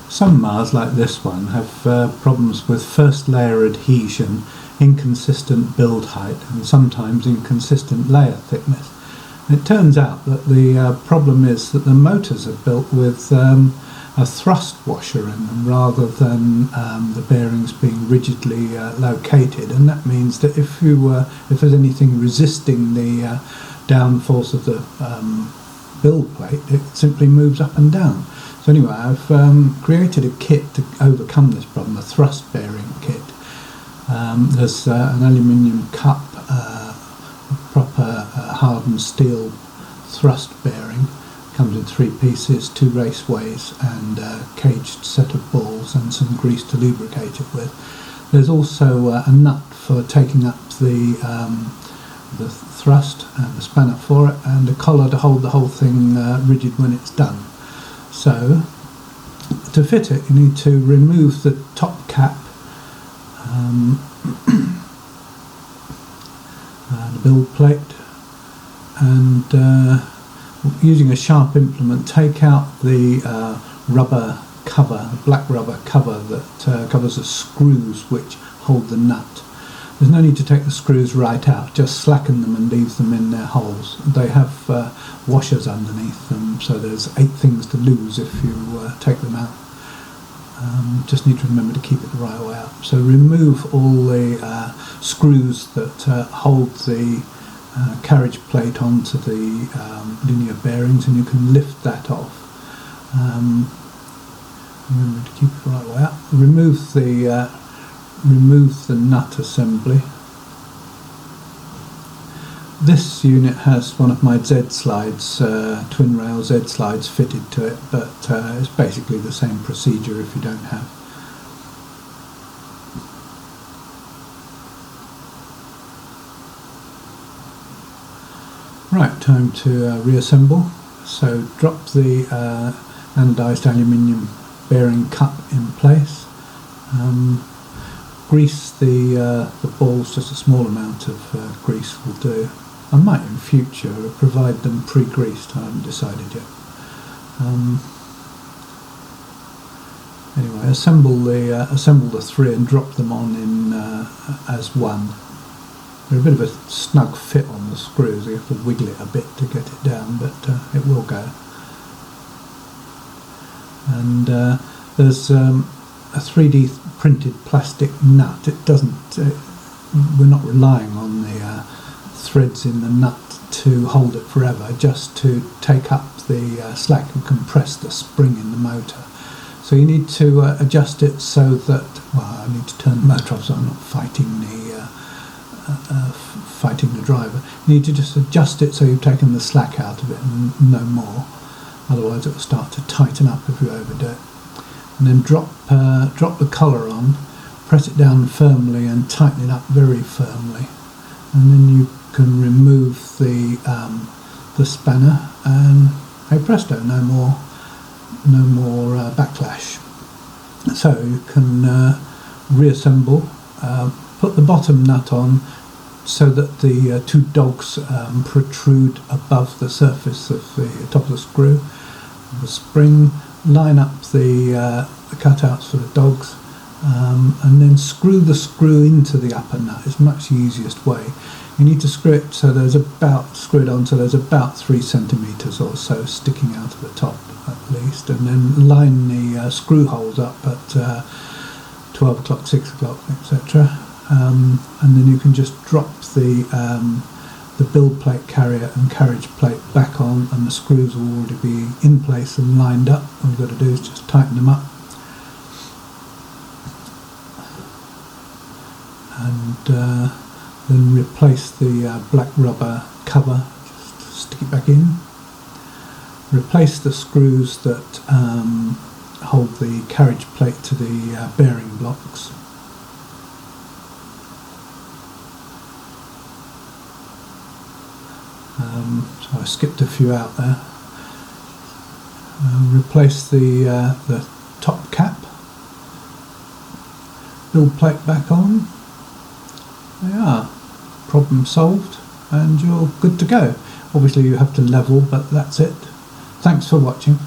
Some Mars, like this one, have problems with first layer adhesion, inconsistent build height, and sometimes inconsistent layer thickness. It turns out that the problem is that the motors are built with a thrust washer in them rather than the bearings being rigidly located, and that means that if there's anything resisting the downforce of the build plate, it simply moves up and down. So anyway, I've created a kit to overcome this problem, a thrust bearing kit. There's an aluminium cup, a proper hardened steel thrust bearing. Comes in 3 pieces, 2 raceways and a caged set of balls and some grease to lubricate it with. There's also a nut for taking up the thrust and the spanner for it, and a collar to hold the whole thing rigid when it's done. So to fit it, you need to remove the top cap, the build plate, and using a sharp implement take out the rubber cover, the black rubber cover that covers the screws which hold the nut. There's no need to take the screws right out, just slacken them and leave them in their holes. They have washers underneath them, so there's 8 things to lose if you take them out. Just need to remember to keep it the right way up. So remove all the screws that hold the carriage plate onto the linear bearings, and you can lift that off. Remember to keep it the right way up. Remove the nut assembly. This unit has one of my Z slides, twin rail Z slides fitted to it, but it's basically the same procedure if you don't have. Right, time to reassemble. So drop the anodized aluminium bearing cup in place. Grease the balls, just a small amount of grease will do. I might in future provide them pre-greased, I haven't decided yet. Anyway, assemble the 3 and drop them on in as one. They're a bit of a snug fit on the screws, you have to wiggle it a bit to get it down, but it will go. And there's a 3D printed plastic nut. It doesn't. We're not relying on the threads in the nut to hold it forever, just to take up the slack and compress the spring in the motor. So you need to adjust it so that. Well, I need to turn the motor off so I'm not fighting the driver. You need to just adjust it so you've taken the slack out of it and no more. Otherwise, it will start to tighten up if you overdo it. And then drop the collar on, press it down firmly and tighten it up very firmly, and then you can remove the spanner, and hey presto, no more backlash. So you can reassemble, put the bottom nut on so that the 2 dogs protrude above the surface of the top of the screw. The spring, line up the cutouts for the dogs, and then screw the screw into the upper nut. It's much the easiest way. You need to screw it on so there's about 3 centimetres or so sticking out of the top at least, and then line the screw holes up at 12 o'clock, 6 o'clock, etc. And then you can just drop the build plate carrier and carriage plate back on, and the screws will already be in place and lined up. All you've got to do is just tighten them up, and then replace the black rubber cover, just stick it back in. Replace the screws that hold the carriage plate to the bearing blocks. So I skipped a few out there. Replace the top cap. Build plate back on. There you are. Problem solved, and you're good to go. Obviously you have to level, but that's it. Thanks for watching.